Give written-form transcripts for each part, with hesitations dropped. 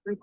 Hey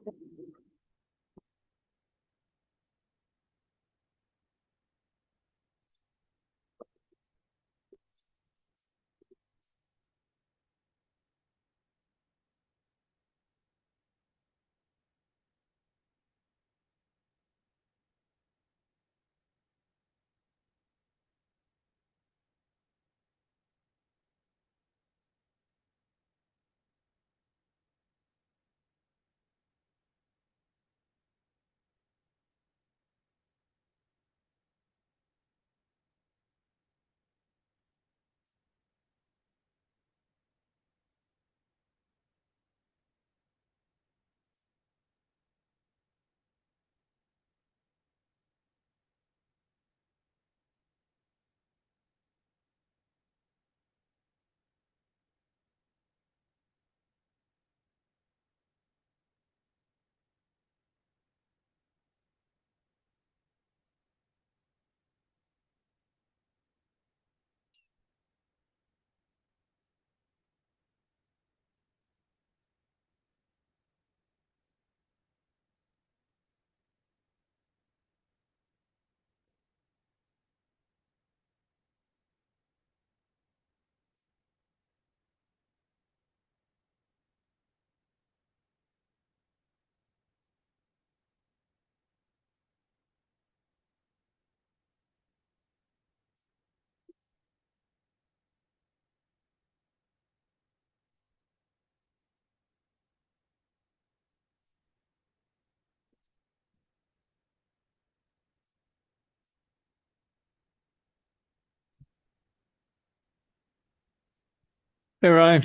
Ryan,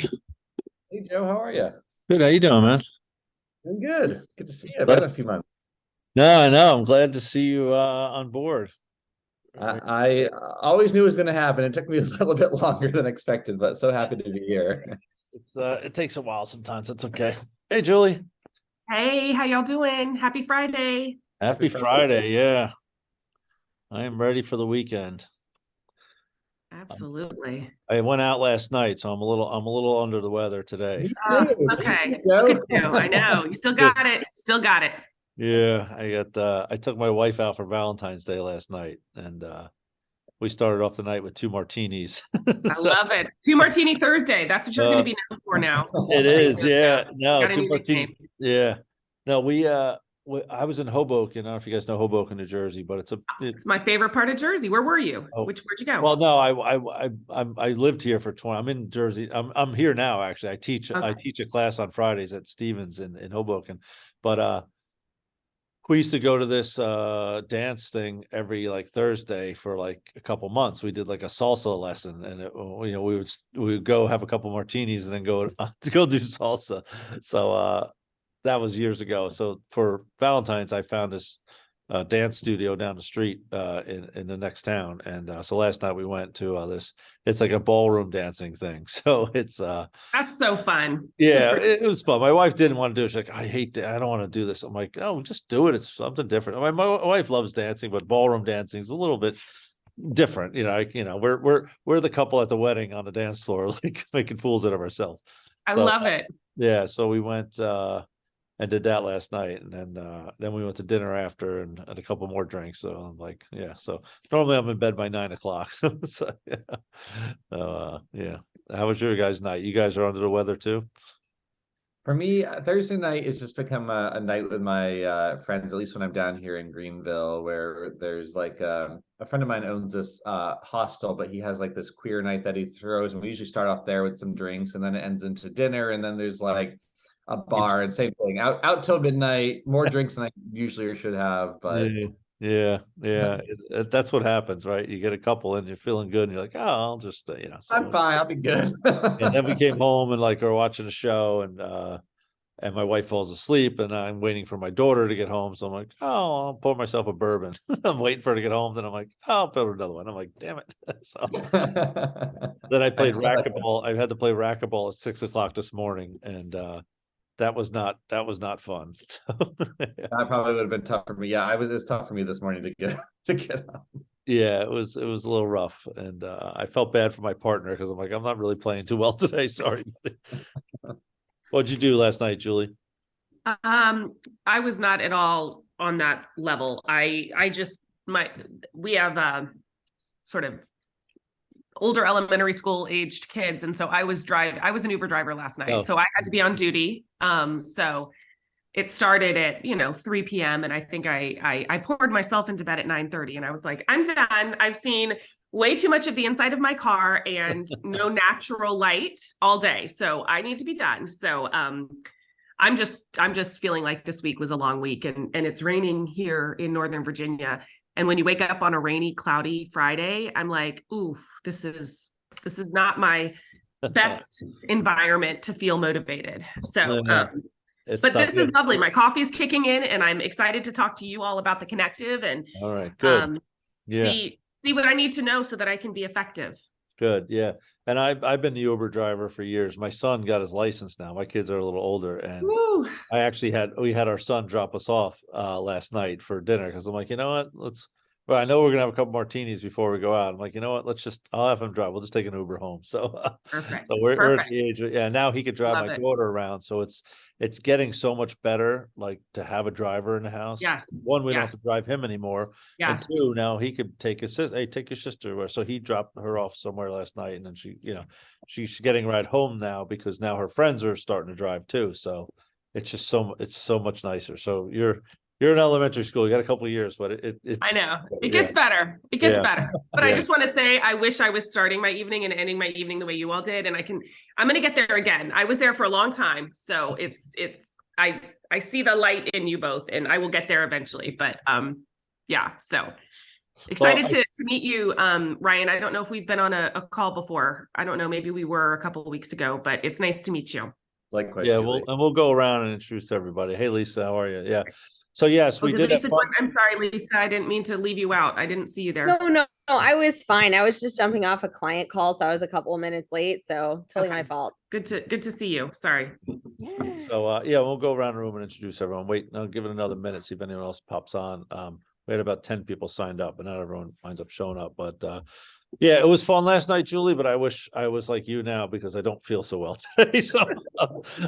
Hey Joe, how are you? good. How you doing, man? I'm good. Good to see you. I've been Glad- a few months. No, I know. I'm glad to see you on board. I always knew it was going to happen. It took me a little bit longer than expected, but so happy to be here. It takes a while sometimes. It's okay. Hey Julie, Hey, how y'all doing? Happy Friday. happy Friday. Yeah, I am ready for the weekend. Absolutely. I went out last night, so I'm a little under the weather today. Me too. Me Okay. too, Look at Joe. you. I know. You still Yeah, got it. Still got it. yeah. I took my wife out for Valentine's Day last night, and we started off the night with two martinis. I So love it. Two Martini Thursday. That's what you're going to uh, be known for now. it is, Yeah. yeah. No, Got a two new martinis. nickname. Yeah. No, I was in Hoboken. I don't know if you guys know Hoboken, New Jersey, but It's my favorite part of Jersey. Where were you? oh, Where'd you go? well, no, I lived here for 20. I'm in Jersey. I'm here now, actually. I Okay. teach a class on Fridays at Stevens in Hoboken. But we used to go to this dance thing every like Thursday for like a couple months. We did like a salsa lesson, and we would go have a couple martinis and then go to go do salsa. So that was years ago. So for Valentine's, I found this dance studio down the street in the next town, and so last night we went to this. It's like a ballroom dancing thing. So it's That's so fun. Good yeah, for you. it was fun. My wife didn't want to do it. She's like, I hate that. I don't want to do this. I'm like, oh, just do it. It's something different. My wife loves dancing, but ballroom dancing is a little bit different. We're the couple at the wedding on the dance floor, like making fools out of ourselves. I So love it. yeah, so we went and did that last night, and then we went to dinner after and a couple more drinks. So I'm like, yeah. So normally I'm in bed by 9 o'clock. So yeah. Yeah. How was your guys' night? You guys are under the weather too? For me, Thursday night has just become a night with my friends, at least when I'm down here in Greenville, where there's like a friend of mine owns this hostel, but he has like this queer night that he throws. And we usually start off there with some drinks, and then it ends into dinner. And then there's like a bar and same thing, out till midnight, more drinks than I usually or should have. But Yeah, yeah, yeah. That's what happens, right? You get a couple and you're feeling good, and you're like, oh, I'll just, I'm So, fine. I'll be good. and then we came home and like are watching a show, and my wife falls asleep, and I'm waiting for my daughter to get home. So I'm like, oh, I'll pour myself a bourbon. I'm waiting for her to get home. Then I'm like, oh, I'll pour another one. I'm like, damn it. So then I I played feel like racquetball. I had to play racquetball at 6 o'clock this morning, and that was not fun. that probably would have been tough for me. Yeah, it was tough for me this morning to get to get up. Yeah, it was a little rough, and I felt bad for my partner because I'm like, I'm not really playing too well today. Sorry. What'd you do last night, Julie? I was not at all on that level. We have sort of older elementary school aged kids. And so I was an Uber driver last night. Oh. So I had to be on duty. So it started at 3 p.m. and I think I poured myself into bed at 9:30 and I was like, I'm done. I've seen way too much of the inside of my car and no natural light all day. So I need to be done. So I'm just feeling like this week was a long week, and it's raining here in Northern Virginia. And when you wake up on a rainy, cloudy Friday, I'm like, ooh, this is not my best environment to feel motivated. So but tough. this is lovely. My coffee's kicking in and I'm excited to talk to you all about the Connective and all right, good. See what I need to know so that I can be effective. Good. Yeah. And I've been the Uber driver for years. My son got his license now. My kids are a little older, and Woo. we had our son drop us off last night for dinner because I'm like, you know what? Well, I know we're gonna have a couple martinis before we go out. I'm like, you know what? I'll have him drive. We'll just take an Uber home. So, Perfect. so we're at the age. Now he could drive Love my it. daughter around. So it's getting so much better, like to have a driver in the house. Yes. One, we don't Yes. have to drive him anymore. Yes. And two, now he could take his sister. Hey, take your sister. So he dropped her off somewhere last night, and then she's getting a ride home now because now her friends are starting to drive too. So it's so much nicer. So you're in elementary school. You got a couple of years, but I know it gets better. It gets better. But I just want to say, I wish I was starting my evening and ending my evening the way you all did. And I'm going to get there again. I was there for a long time. So I see the light in you both, and I will get there eventually. But yeah, so excited to meet you, Ryan. I don't know if we've been on a call before. I don't know. Maybe we were a couple of weeks ago, but it's nice to meet you. Likewise. Yeah, Julie. we'll go around and introduce everybody. Hey, Lisa, how are you? Yeah. So yes, we did. I'm sorry, Lisa. I didn't mean to leave you out. I didn't see you there. No, I was fine. I was just jumping off a client call, so I was a couple of minutes late. So totally my fault. Good to see you. Sorry. Yeah. So we'll go around the room and introduce everyone. Wait, I'll give it another minute, see if anyone else pops on. We had about 10 people signed up, but not everyone winds up showing up. But yeah, it was fun last night, Julie, but I wish I was like you now because I don't feel so well today. So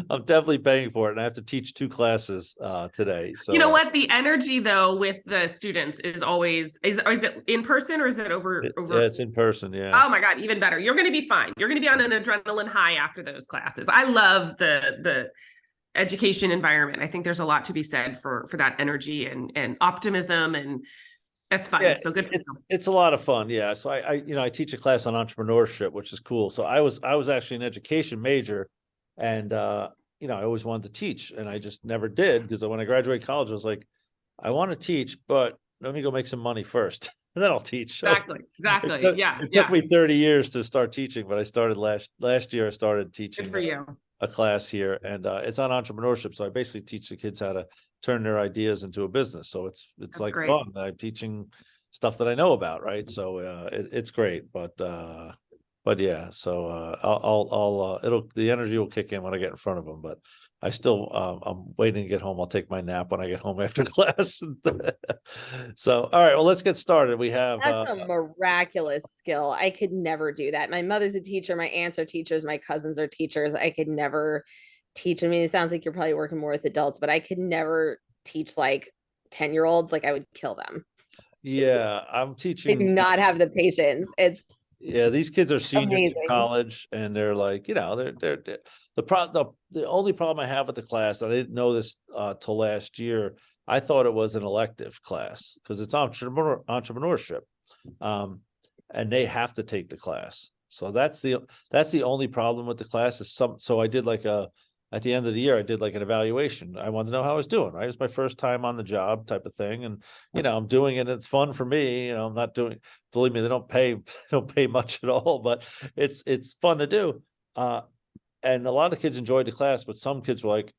I'm definitely paying for it. And I have to teach 2 classes today. So you know what? The energy though with the students is always is it in person or is it over? Yeah, it's in person. Yeah. Oh my God, even better. You're gonna be fine. You're gonna be on an adrenaline high after those classes. I love the education environment. I think there's a lot to be said for that energy and optimism, and that's fun. Yeah, so good. It's a lot of fun. Yeah. So I teach a class on entrepreneurship, which is cool. So I was actually an education major, and I always wanted to teach, and I just never did because when I graduated college, I was like, I want to teach, but let me go make some money first, and then I'll teach. So exactly. It took me 30 years to start teaching, but I started last year. I started teaching. Good for you. A class here, and it's on entrepreneurship. So I basically teach the kids how to turn their ideas into a business. So it's That's like great. fun. I'm teaching stuff that I know about, right? So it's great. But yeah. So the energy will kick in when I get in front of them. But I still I'm waiting to get home. I'll take my nap when I get home after class. So all right, well, let's get started. We have That's a miraculous skill. I could never do that. My mother's a teacher, my aunts are teachers, my cousins are teachers. I could never teach. I mean, it sounds like you're probably working more with adults, but I could never teach like 10-year-olds. Like I would kill them. Yeah, I'm I teaching. do not have the patience. Yeah, these kids are seniors amazing. in college, and they're like, they're the only problem I have with the class, I didn't know this till last year. I thought it was an elective class because it's entrepreneurship, and they have to take the class. So that's the only problem with the class is so I did at the end of the year, I did like an evaluation. I wanted to know how I was doing, right? It's my first time on the job type of thing. And, I'm doing it. It's fun for me. I'm not doing, believe me, they don't pay much at all, but it's fun to do. And a lot of kids enjoyed the class, but some kids were like,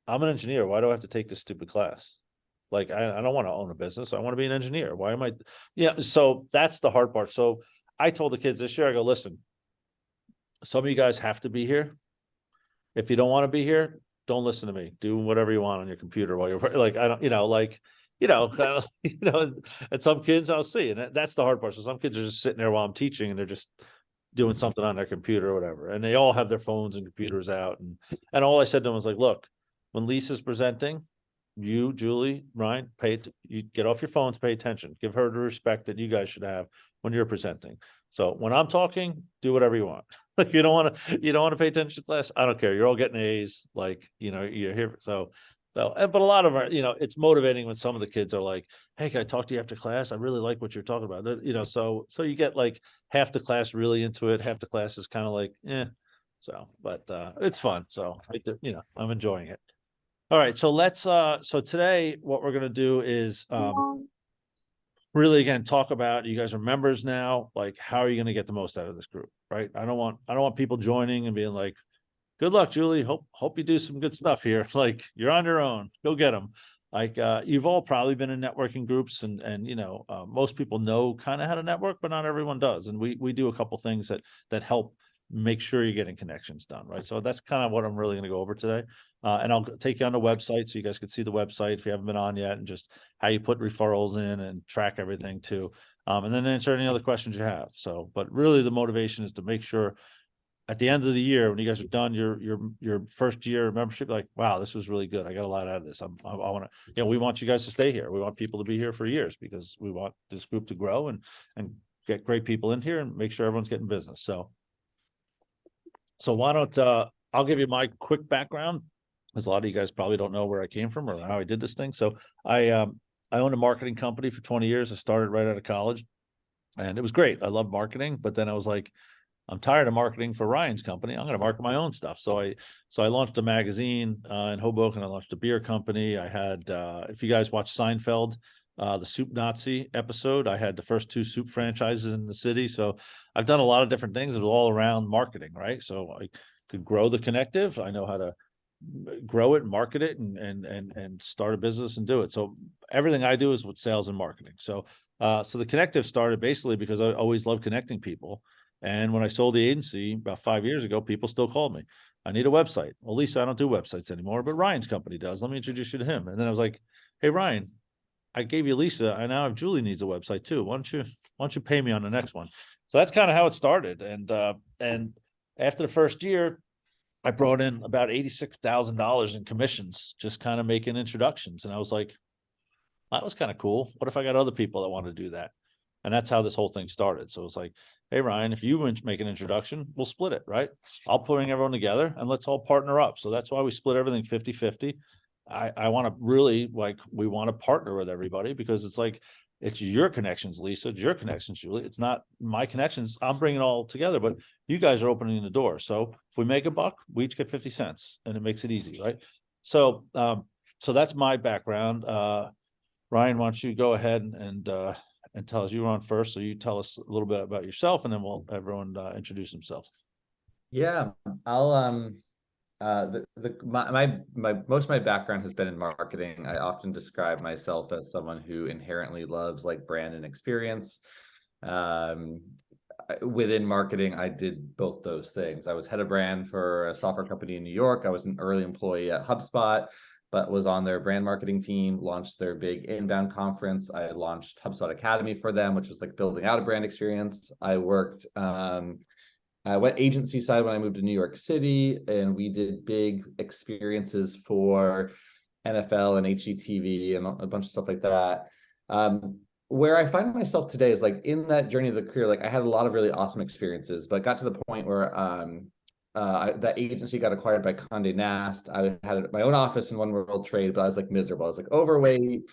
I'm an engineer. Why do I have to take this stupid class? Like, I don't want to own a business. I want to be an engineer. Why am I? Yeah. So that's the hard part. So I told the kids this year, I go, listen, some of you guys have to be here. If you don't want to be here, don't listen to me. Do whatever you want on your computer while you're like, I don't, kind of, and some kids I'll see, and that's the hard part. So some kids are just sitting there while I'm teaching and they're just doing something on their computer or whatever. And they all have their phones and computers out. And all I said to them was like, look, when Lisa's presenting, you, Julie, Ryan, you get off your phones, pay attention, give her the respect that you guys should have when you're presenting. So when I'm talking, do whatever you want. Like you don't want to pay attention to class. I don't care. You're all getting A's. Like, you're here. So, but a lot of our, it's motivating when some of the kids are like, hey, can I talk to you after class? I really like what you're talking about. So you get like half the class really into it. Half the class is kind of like, so, but it's fun. So, I'm enjoying it. All right. So so today what we're going to do is, really, again, talk about, you guys are members now, like, how are you going to get the most out of this group, right? I don't want people joining and being like, good luck, Julie. Hope you do some good stuff here. Like, you're on your own, go get them. Like, you've all probably been in networking groups and most people know kind of how to network, but not everyone does. And we do a couple things that help make sure you're getting connections done, right? So that's kind of what I'm really going to go over today. And I'll take you on the website so you guys can see the website if you haven't been on yet, and just how you put referrals in and track everything too. And then answer any other questions you have. So, but really the motivation is to make sure at the end of the year, when you guys are done your first year membership, like, wow, this was really good. I got a lot out of this. I want to, we want you guys to stay here. We want people to be here for years because we want this group to grow and get great people in here and make sure everyone's getting business. So why don't I'll give you my quick background, because a lot of you guys probably don't know where I came from or how I did this thing. So I owned a marketing company for 20 years. I started right out of college, and it was great. I loved marketing, but then I was like, I'm tired of marketing for Ryan's company. I'm going to market my own stuff. So I launched a magazine in Hoboken. I launched a beer company. I had, if you guys watch Seinfeld, the Soup Nazi episode, I had the first 2 soup franchises in the city. So I've done a lot of different things. It was all around marketing, right? So I could grow the Connective. I know how to grow it, market it, and start a business and do it. So everything I do is with sales and marketing. So the Connective started basically because I always loved connecting people. And when I sold the agency about 5 years ago, people still called me. I need a website. Well, Lisa, I don't do websites anymore, but Ryan's company does. Let me introduce you to him. And then I was like, hey, Ryan, I gave you Lisa. I now have Julie needs a website too. Why don't you pay me on the next one? So that's kind of how it started. And after the first year, I brought in about $86,000 in commissions, just kind of making introductions. And I was like, that was kind of cool. What if I got other people that want to do that? And that's how this whole thing started. So it's like, hey, Ryan, if you make an introduction, we'll split it, right? I'll bring everyone together and let's all partner up. So that's why we split everything 50-50. I want to really, like, we want to partner with everybody, because it's like, it's your connections, Lisa, it's your connections, Julie. It's not my connections. I'm bringing it all together, but you guys are opening the door. So if we make $1, we each get 50 cents and it makes it easy, right? So that's my background. Ryan, why don't you go ahead and tell us, you were on first. So you tell us a little bit about yourself, and then we'll everyone introduce themselves. Yeah, I'll my most of my background has been in marketing. I often describe myself as someone who inherently loves like brand and experience. Within marketing, I did both those things. I was head of brand for a software company in New York. I was an early employee at HubSpot, but was on their brand marketing team, launched their big inbound conference. I launched HubSpot Academy for them, which was like building out a brand experience. I worked I went agency side when I moved to New York City, and we did big experiences for NFL and HGTV and a bunch of stuff like that. Where I find myself today is like in that journey of the career, like I had a lot of really awesome experiences, but got to the point where that agency got acquired by Condé Nast. I had my own office in One World Trade, but I was like miserable. I was like overweight.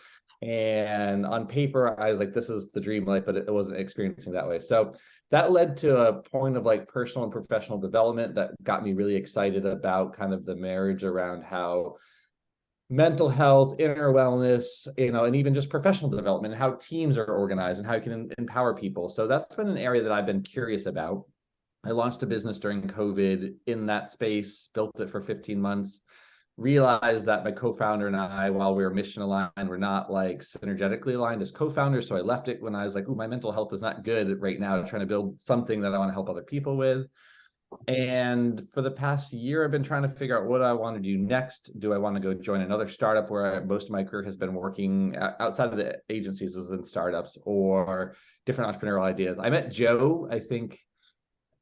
And on paper, I was like, this is the dream life, but it wasn't experiencing that way. So that led to a point of like personal and professional development that got me really excited about kind of the marriage around how mental health, inner wellness, and even just professional development, how teams are organized and how you can empower people. So that's been an area that I've been curious about. I launched a business during COVID in that space, built it for 15 months, realized that my co-founder and I, while we were mission aligned, we're not like synergetically aligned as co-founders. So I left it when I was like, oh, my mental health is not good right now, trying to build something that I want to help other people with. And for the past year, I've been trying to figure out what I want to do next. Do I want to go join another startup where most of my career has been working outside of the agencies, was in startups, or different entrepreneurial ideas? I met Joe, I think,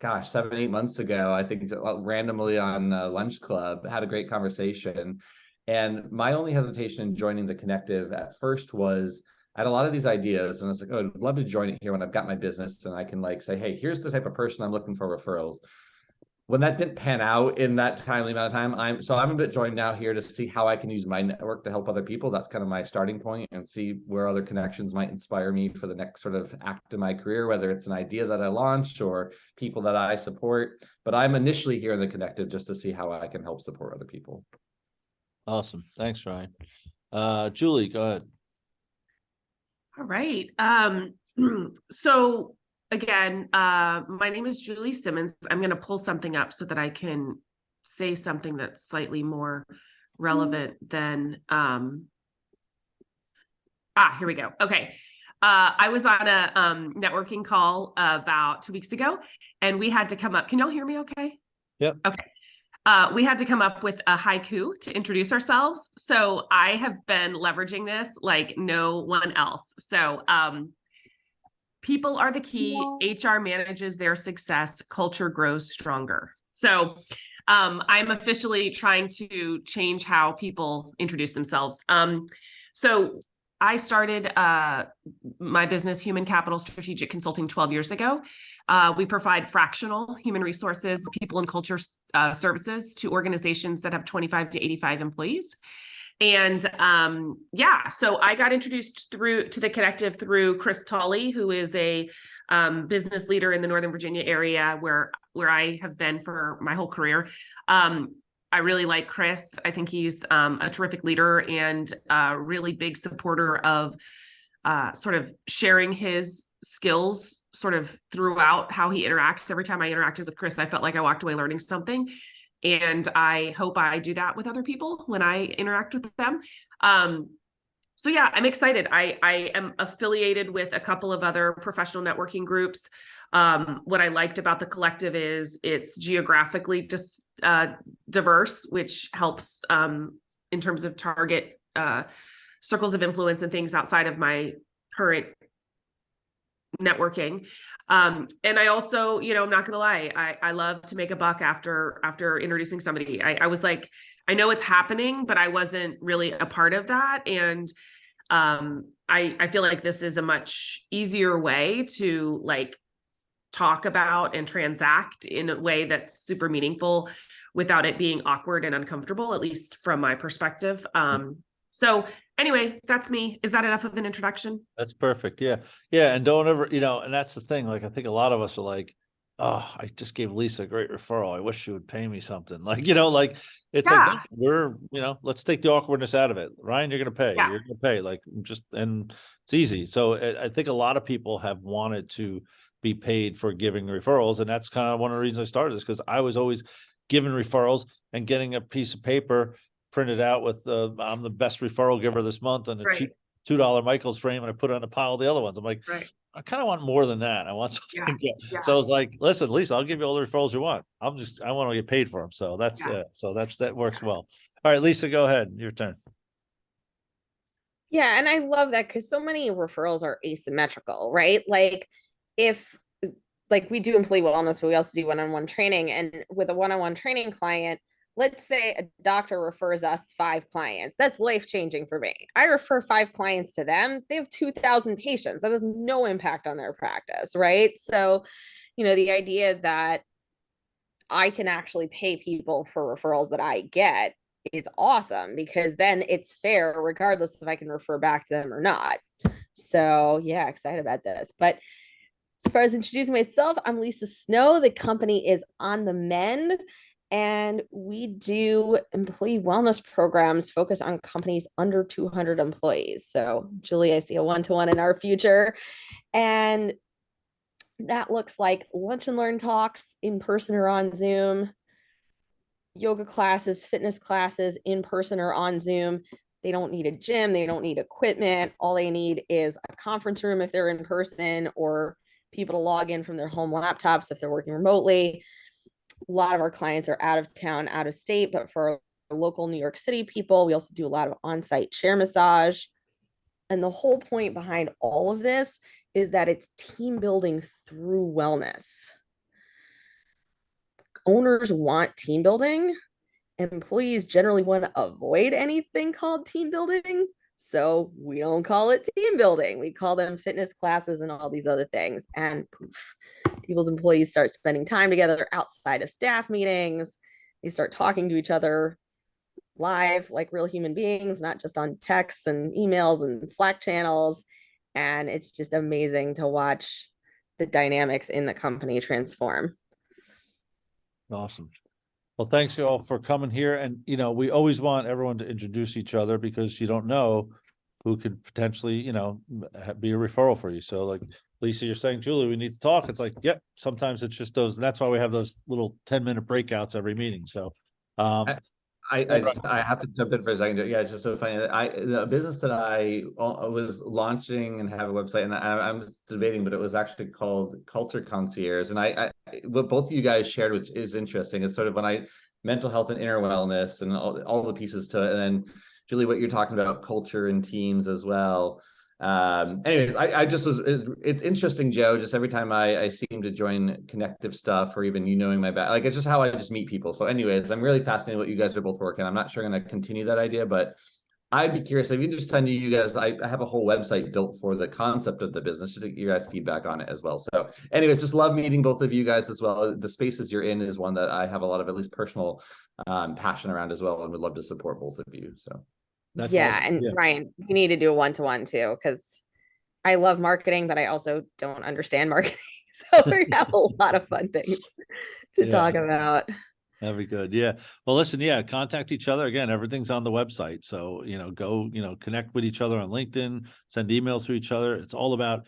7-8 months ago, I think randomly on Lunch Club, had a great conversation. And my only hesitation in joining the Connective at first was I had a lot of these ideas, and I was like, oh, I'd love to join it here when I've got my business and I can like say, hey, here's the type of person I'm looking for referrals. When that didn't pan out in that timely amount of time, I'm a bit joined now here to see how I can use my network to help other people. That's kind of my starting point, and see where other connections might inspire me for the next sort of act in my career, whether it's an idea that I launch or people that I support. But I'm initially here in the Connective just to see how I can help support other people. Awesome. Thanks, Ryan. Julie, go ahead. All right. So again, my name is Julie Simmons. I'm going to pull something up so that I can say something that's slightly more relevant than, here we go. Okay. I was on a networking call about 2 weeks ago, and we had to come up. Can y'all hear me okay? Yep. Okay. We had to come up with a haiku to introduce ourselves. So I have been leveraging this like no one else. So people are the key. HR manages their success. Culture grows stronger. So I'm officially trying to change how people introduce themselves. So I started my business, Human Capital Strategic Consulting, 12 years ago. We provide fractional human resources, people and culture services to organizations that have 25 to 85 employees. And so I got introduced to the Connective through Chris Tolley, who is a business leader in the Northern Virginia area where I have been for my whole career. I really like Chris. I think he's a terrific leader and a really big supporter of sort of sharing his skills sort of throughout how he interacts. Every time I interacted with Chris, I felt like I walked away learning something. And I hope I do that with other people when I interact with them. So yeah, I'm excited. I am affiliated with a couple of other professional networking groups. What I liked about the Collective is it's geographically diverse, which helps in terms of target circles of influence and things outside of my current networking. And I also, I'm not gonna lie, I love to make a buck after introducing somebody. I was like, I know it's happening, but I wasn't really a part of that. And I feel like this is a much easier way to like talk about and transact in a way that's super meaningful without it being awkward and uncomfortable, at least from my perspective. So anyway, that's me. Is that enough of an introduction? That's perfect. Yeah. Yeah. And don't ever, and that's the thing. Like, I think a lot of us are like, oh, I just gave Lisa a great referral. I wish she would pay me something. Like, like it's like, no, we're, let's take the awkwardness out of it. Ryan, you're going to pay. Yeah. You're going to pay. Like, and it's easy. So I think a lot of people have wanted to be paid for giving referrals. And that's kind of one of the reasons I started this, because I was always giving referrals and getting a piece of paper printed out with I'm the best referral giver this month and a $2 Michael's frame, and I put it on a pile of the other ones. I'm like, I kind of want more than that. I want something. Yeah. So I was like, listen, Lisa, I'll give you all the referrals you want. I want to get paid for them. So that's that works well. All right, Lisa, go ahead. Your turn. Yeah, and I love that because so many referrals are asymmetrical, right? Like if we do employee wellness, but we also do one-on-one training. And with a one-on-one training client, let's say a doctor refers us 5 clients. That's life-changing for me. I refer 5 clients to them. They have 2,000 patients. That has no impact on their practice, right? So, the idea that I can actually pay people for referrals that I get is awesome, because then it's fair regardless if I can refer back to them or not. So yeah, excited about this. But as far as introducing myself, I'm Lisa Snow. The company is On the Mend, and we do employee wellness programs focused on companies under 200 employees. So Julie, I see a one-to-one in our future. And that looks like lunch and learn talks in person or on Zoom, yoga classes, fitness classes in person or on Zoom. They don't need a gym. They don't need equipment. All they need is a conference room if they're in person, or people to log in from their home laptops if they're working remotely. A lot of our clients are out of town, out of state, but for our local New York City people, we also do a lot of on-site chair massage. And the whole point behind all of this is that it's team building through wellness. Owners want team building, employees generally want to avoid anything called team building. So we don't call it team building. We call them fitness classes and all these other things. And poof, people's employees start spending time together outside of staff meetings. They start talking to each other live like real human beings, not just on texts and emails and Slack channels. And it's just amazing to watch the dynamics in the company transform. Awesome. Well, thanks you all for coming here. And, you know, we always want everyone to introduce each other because you don't know who could potentially, you know, be a referral for you. So like Lisa, you're saying, Julie, we need to talk. It's like, yep, sometimes it's just those, and that's why we have those little 10-minute breakouts every meeting. So, I have to jump in for a second. Yeah, it's just so funny. The business that I was launching and have a website, and I'm debating, but it was actually called Culture Concierge. And I what both of you guys shared, which is interesting, is sort of when mental health and inner wellness and all the pieces to it. And then Julie, what you're talking about, culture and teams as well. Anyways, I just it's interesting, Joe, just every time I seem to join Connective stuff, or even you knowing my back, like it's just how I just meet people. So anyways, I'm really fascinated what you guys are both working. I'm not sure I'm going to continue that idea, but I'd be curious if you just send you guys, I have a whole website built for the concept of the business, just to get you guys feedback on it as well. So anyways, just love meeting both of you guys as well. The spaces you're in is one that I have a lot of at least personal passion around as well, and would love to support both of you. So that's yeah, awesome. and Ryan, we need to do a one-to-one too, because I love marketing, but I also don't understand marketing. So we have a lot of fun things to talk about. That'd be good. Yeah. Well, listen, contact each other. Again, everything's on the website. So, you know, go, you know, connect with each other on LinkedIn, send emails to each other. It's all about,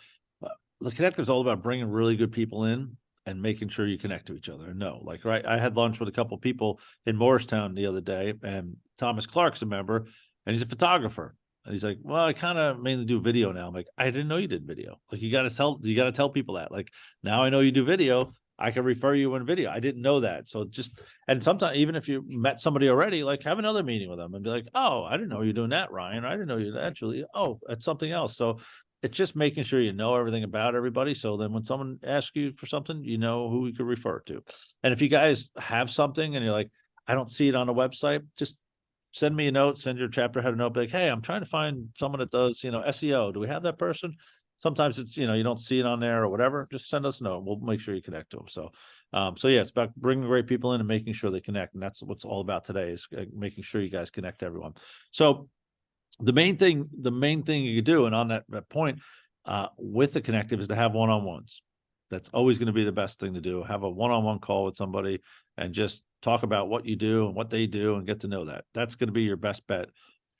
the Connective is all about bringing really good people in and making sure you connect to each other. And no, like, right, I had lunch with a couple of people in Morristown the other day, and Thomas Clark's a member, and he's a photographer. And he's like, well, I kind of mainly do video now. I'm like, I didn't know you did video. Like, you got to tell people that. Like, now I know you do video. I can refer you in video. I didn't know that. So just, and sometimes even if you met somebody already, like have another meeting with them and be like, oh, I didn't know you're doing that, Ryan. I didn't know you did that, Julie. Oh, that's something else. So it's just making sure you know everything about everybody. So then when someone asks you for something, you know who you could refer to. And if you guys have something and you're like, I don't see it on the website, just send me a note, send your chapter head a note, be like, hey, I'm trying to find someone that does, you know, SEO. Do we have that person? Sometimes it's, you know, you don't see it on there or whatever. Just send us a note. We'll make sure you connect to them. So, yeah, it's about bringing great people in and making sure they connect. And that's what's all about today, is making sure you guys connect to everyone. So the main thing you could do, and on that point, with the Connective, is to have one-on-ones. That's always going to be the best thing to do. Have a one-on-one call with somebody and just talk about what you do and what they do and get to know that. That's going to be your best bet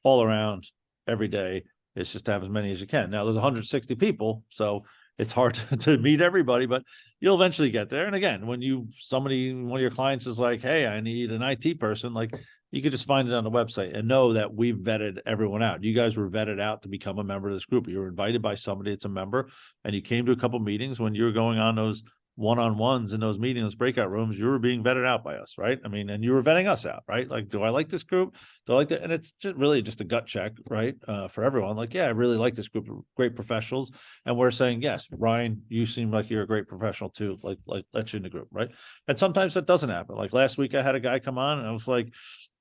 all around every day. It's just to have as many as you can. Now there's 160 people, so it's hard to meet everybody, but you'll eventually get there. And again, when one of your clients is like, hey, I need an IT person, like, you could just find it on the website and know that we've vetted everyone out. You guys were vetted out to become a member of this group. You were invited by somebody that's a member, and you came to a couple meetings. When you were going on those one-on-ones in those meetings, breakout rooms, you were being vetted out by us, right? I mean, and you were vetting us out, right? Like, do I like this group? Do I like that? And it's just really just a gut check, right? For everyone, like, yeah, I really like this group of great professionals. And we're saying, yes, Ryan, you seem like you're a great professional too. Like let you in the group, right? And sometimes that doesn't happen. Like last week, I had a guy come on, and I was like,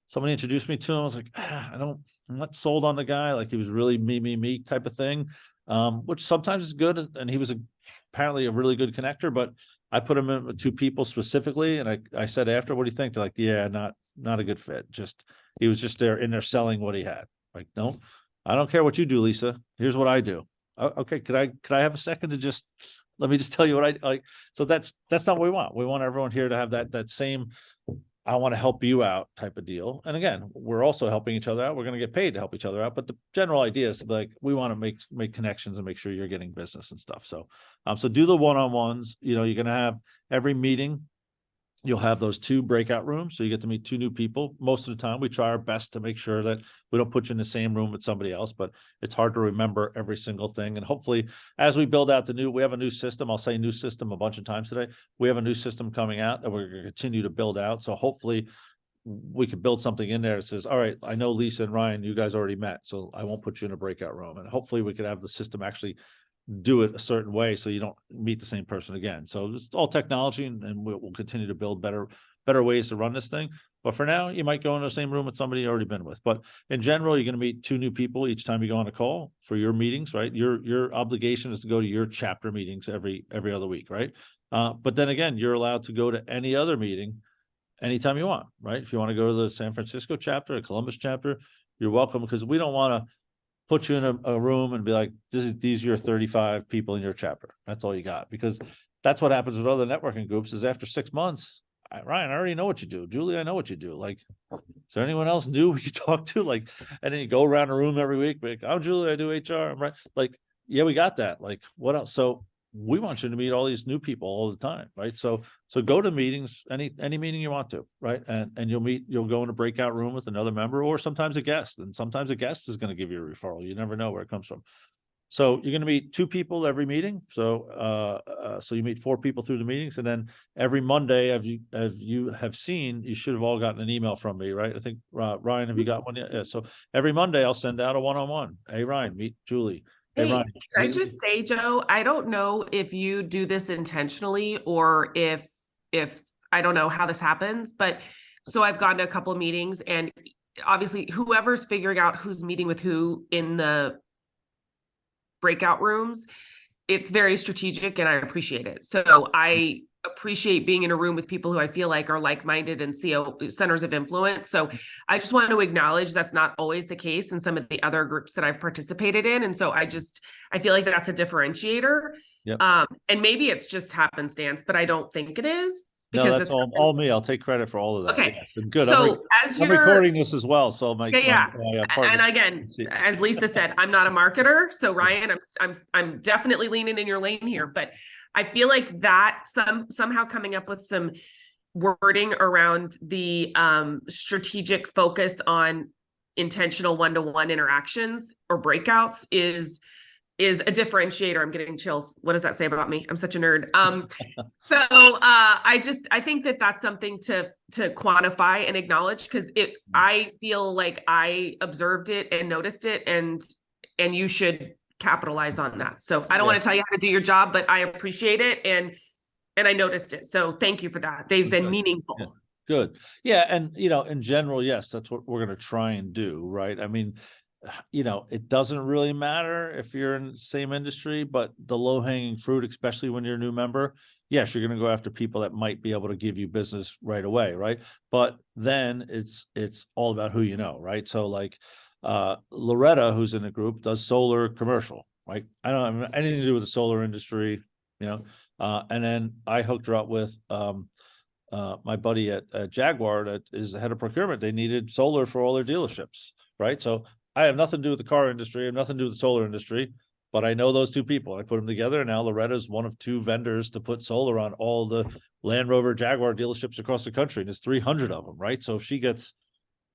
somebody introduced me to him. I was like, I'm not sold on the guy. Like, he was really me type of thing, which sometimes is good. And he was apparently a really good connector, but I put him in with two people specifically. And I said, after, what do you think? They're like, yeah, not a good fit. He was just in there selling what he had. Like, no, I don't care what you do, Lisa. Here's what I do. Okay. Could I have a second to just, let me just tell you what I like. So that's not what we want. We want everyone here to have that same, I want to help you out type of deal. And again, we're also helping each other out. We're going to get paid to help each other out. But the general idea is like, we want to make connections and make sure you're getting business and stuff. So, so do the one-on-ones. You know, you're going to have every meeting, you'll have those 2 breakout rooms. So you get to meet 2 new people. Most of the time we try our best to make sure that we don't put you in the same room with somebody else, but it's hard to remember every single thing. And hopefully, as we build out we have a new system. I'll say new system a bunch of times today. We have a new system coming out that we're going to continue to build out. So hopefully we could build something in there that says, all right, I know Lisa and Ryan, you guys already met, so I won't put you in a breakout room. And hopefully we could have the system actually do it a certain way so you don't meet the same person again. So it's all technology, and we'll continue to build better better ways to run this thing. But for now, you might go in the same room with somebody you've already been with. But in general, you're going to meet 2 new people each time you go on a call for your meetings, right? Your obligation is to go to your chapter meetings every other week, right? But then again, you're allowed to go to any other meeting anytime you want, right? If you want to go to the San Francisco chapter, a Columbus chapter, you're welcome, because we don't want to put you in a room and be like, these are your 35 people in your chapter. That's all you got. Because that's what happens with other networking groups is after 6 months, Ryan, I already know what you do. Julie, I know what you do. Like, is there anyone else new we could talk to? Like, and then you go around the room every week, like, I'm Julie, I do HR. I'm right. Like, yeah, we got that. Like, what else? So we want you to meet all these new people all the time, right? So go to meetings, any meeting you want to, right? And you'll go in a breakout room with another member, or sometimes a guest. And sometimes a guest is going to give you a referral. You never know where it comes from. So you're going to meet 2 people every meeting. So so you meet 4 people through the meetings, and then every Monday, as you have seen, you should have all gotten an email from me, right? I think Ryan, have you got one yet? Yeah. So every Monday I'll send out a one-on-one. Hey Ryan, meet Julie. Hey Hey, Ryan, can I just say, Joe, I don't know if you do this intentionally or if I don't know how this happens, but so I've gone to a couple of meetings, and obviously whoever's figuring out who's meeting with who in the breakout rooms, it's very strategic and I appreciate it. So I appreciate being in a room with people who I feel like are like-minded and CEO centers of influence. So I just want to acknowledge that's not always the case in some of the other groups that I've participated in. And so I feel like that's a differentiator. Yep. And maybe it's just happenstance, but I don't think it is. No, Because that's it's all me. I'll take credit for all of that. Okay. Yeah, it's been good. So I'm recording this as well. So my and partner. again, as Lisa said, I'm not a marketer. So Ryan, I'm definitely leaning in your lane here, but I feel like that somehow coming up with some wording around the strategic focus on intentional one-to-one interactions or breakouts is a differentiator. I'm getting chills. What does that say about me? I'm such a nerd. So I think that that's something to quantify and acknowledge, because I feel like I observed it and noticed it, and you should capitalize on that. So I don't want to tell you how to do your job, but I appreciate it, and I noticed it. So thank you for that. They've been meaningful. Yeah. Good. Yeah. And, in general, yes, that's what we're going to try and do. Right. I mean, it doesn't really matter if you're in the same industry, but the low hanging fruit, especially when you're a new member, yes, you're going to go after people that might be able to give you business right away. Right. But then it's all about who you know. Right. So like, Loretta, who's in the group, does solar commercial, right? I don't have anything to do with the solar industry, and then I hooked her up with, my buddy at Jaguar that is the head of procurement. They needed solar for all their dealerships, right? So I have nothing to do with the car industry. I have nothing to do with the solar industry, but I know those 2 people. I put them together, and now Loretta's one of 2 vendors to put solar on all the Land Rover Jaguar dealerships across the country. And there's 300 of them, right? So if she gets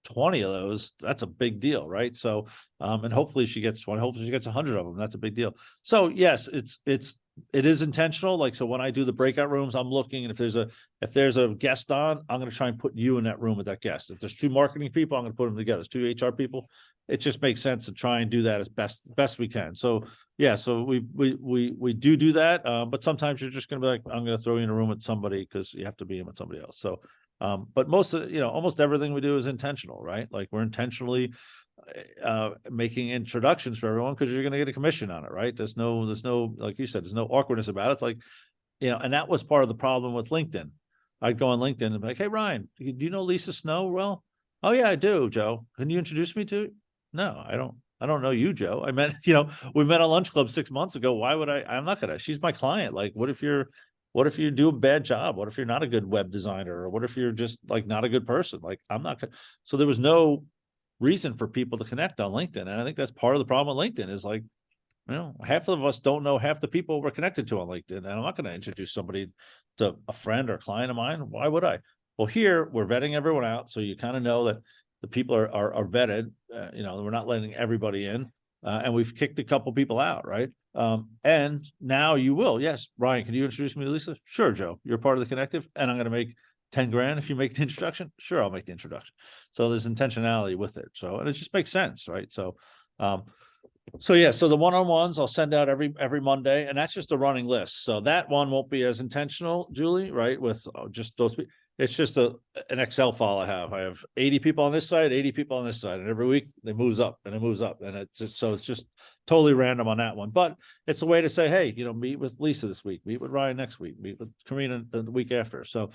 20 of those, that's a big deal, right? So, and hopefully she gets 20, hopefully she gets 100 of them. That's a big deal. So yes, it is intentional. Like, so when I do the breakout rooms, I'm looking, and if there's a guest on, I'm going to try and put you in that room with that guest. If there's 2 marketing people, I'm going to put them together. There's 2 HR people. It just makes sense to try and do that as best we can. So yeah, so we do that. But sometimes you're just going to be like, I'm going to throw you in a room with somebody because you have to be in with somebody else. So, but most of, almost everything we do is intentional, right? Like, we're intentionally making introductions for everyone, because you're going to get a commission on it, right? There's no, like you said, there's no awkwardness about it. It's like, and that was part of the problem with LinkedIn. I'd go on LinkedIn and be like, hey, Ryan, do you know Lisa Snow? Well, oh yeah, I do, Joe. Can you introduce me to? No, I don't know you, Joe. I met, we met on Lunch Club 6 months ago. Why would I'm not gonna, she's my client. Like, what if you do a bad job? What if you're not a good web designer? Or what if you're just like not a good person? Like, I'm not gonna, so there was no reason for people to connect on LinkedIn. And I think that's part of the problem with LinkedIn is like, half of us don't know half the people we're connected to on LinkedIn. And I'm not going to introduce somebody to a friend or client of mine. Why would I? Well, here we're vetting everyone out. So you kind of know that the people are vetted, we're not letting everybody in. And we've kicked a couple people out. Right. And now you will. Yes. Ryan, can you introduce me to Lisa? Sure, Joe, you're part of the Connective, and I'm going to make 10 grand if you make the introduction. Sure, I'll make the introduction. So there's intentionality with it. So, and it just makes sense, right? So, so the one-on-ones I'll send out every Monday, and that's just a running list. So that one won't be as intentional, Julie, right? With just those. It's just an Excel file I have. I have 80 people on this side, 80 people on this side, and every week it moves up and it moves up, and it's just, so it's just totally random on that one. But it's a way to say, hey, meet with Lisa this week, meet with Ryan next week, meet with Karina the week after. So,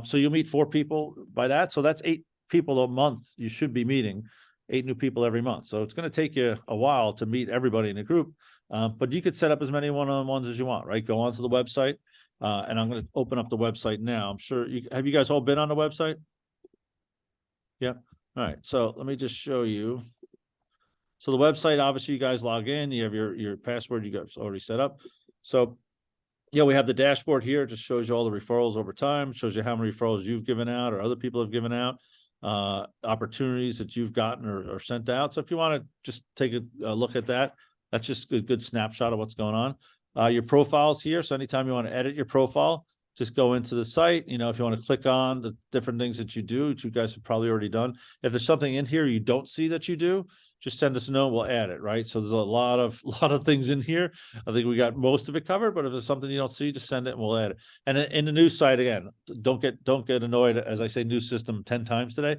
so you'll meet 4 people by that. So that's 8 people a month. You should be meeting 8 new people every month. So it's going to take you a while to meet everybody in the group, but you could set up as many one-on-ones as you want. Right? Go onto the website. And I'm going to open up the website now. I'm sure have you guys all been on the website? Yeah. All right. So let me just show you. So the website, obviously you guys log in, you have your password you guys already set up. So yeah, we have the dashboard here. It just shows you all the referrals over time, shows you how many referrals you've given out or other people have given out, opportunities that you've gotten or sent out. So if you want to just take a look at that, that's just a good snapshot of what's going on. Your profiles here. So anytime you want to edit your profile, just go into the site. If you want to click on the different things that you do, which you guys have probably already done. If there's something in here you don't see that you do, just send us a note. We'll add it. Right. So there's a lot of things in here. I think we got most of it covered. But if there's something you don't see, just send it and we'll add it. And in the new site again, don't get annoyed as I say new system 10 times today.